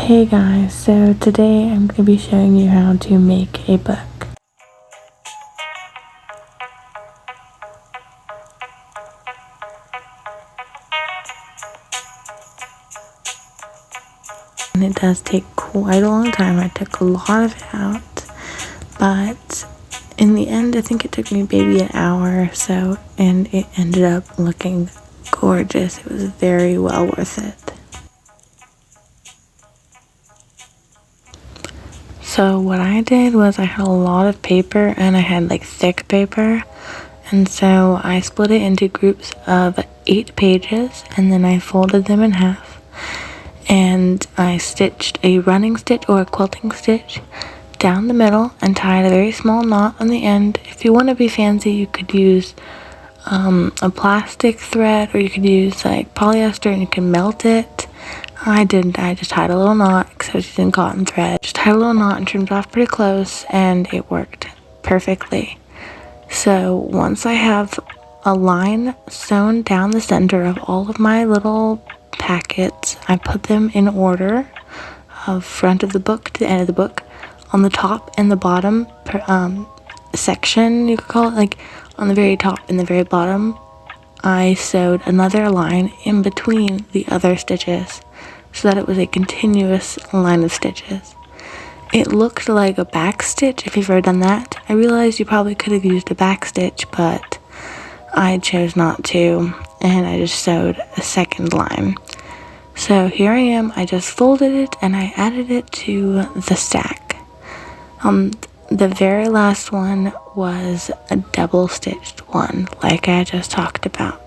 Hey guys, so today I'm going to be showing you how to make a book. And it does take quite a long time. I took a lot of it out, but in the end I think it took me maybe an hour or so, and it ended up looking gorgeous. It was very well worth it. So what I did was I had a lot of paper, and I had like thick paper, and so I split it into groups of 8 pages, and then I folded them in half, and I stitched a running stitch or a quilting stitch down the middle and tied a very small knot on the end. If you want to be fancy, you could use a plastic thread, or you could use like polyester and you can melt it. I didn't. I just tied a little knot because I was using cotton thread. Just tied a little knot and trimmed off pretty close, and it worked perfectly. So once I have a line sewn down the center of all of my little packets, I put them in order of front of the book to the end of the book. On the top and the bottom section, you could call it, like on the very top and the very bottom, I sewed another line in between the other stitches so that it was a continuous line of stitches. It looked like a back stitch if you've ever done that. I realized you probably could have used a back stitch, but I chose not to, and I just sewed a second line. So here I am. I just folded it and I added it to the stack. The very last one was a double stitched one, like I just talked about.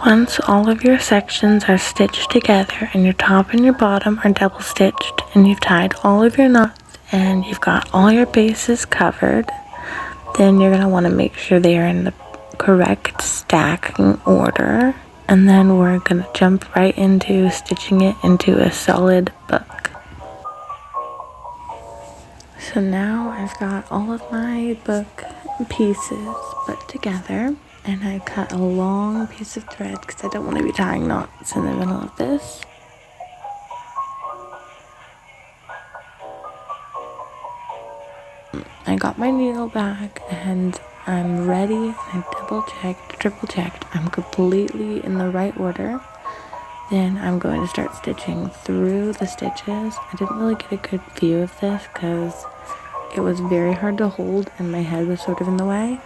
Once all of your sections are stitched together and your top and your bottom are double stitched and you've tied all of your knots and you've got all your bases covered, then you're going to want to make sure they are in the correct stacking order, and then we're going to jump right into stitching it into a solid book. So now I've got all of my book pieces put together, and I cut a long piece of thread because I don't want to be tying knots in the middle of this. I got my needle back and I'm ready. I double checked, triple checked. I'm completely in the right order. Then I'm going to start stitching through the stitches. I didn't really get a good view of this because it was very hard to hold and my head was sort of in the way.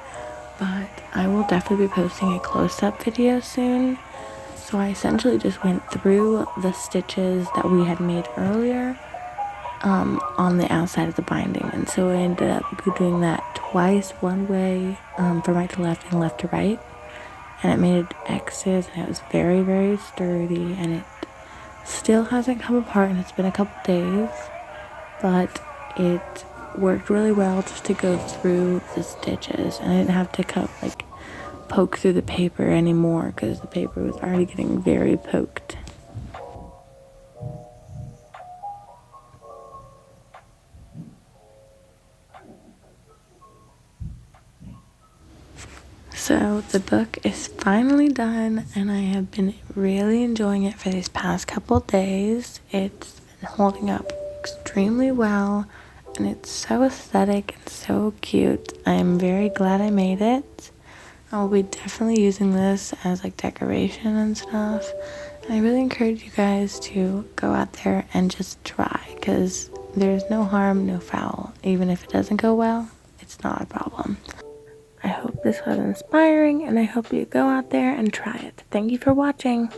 But I will definitely be posting a close-up video soon. So I essentially just went through the stitches that we had made earlier on the outside of the binding, and so I ended up doing that twice, one way from right to left and left to right, and it made X's, and it was very, very sturdy, and it still hasn't come apart, and it's been a couple days, but it worked really well just to go through the stitches, and I didn't have to poke through the paper anymore because the paper was already getting very poked. So the book is finally done and I have been really enjoying it for these past couple days. It's been holding up extremely well and it's so aesthetic and so cute. I am very glad I made it. I will be definitely using this as decoration and stuff. And I really encourage you guys to go out there and just try, because there's no harm, no foul. Even if it doesn't go well, it's not a problem. I hope this was inspiring and I hope you go out there and try it. Thank you for watching.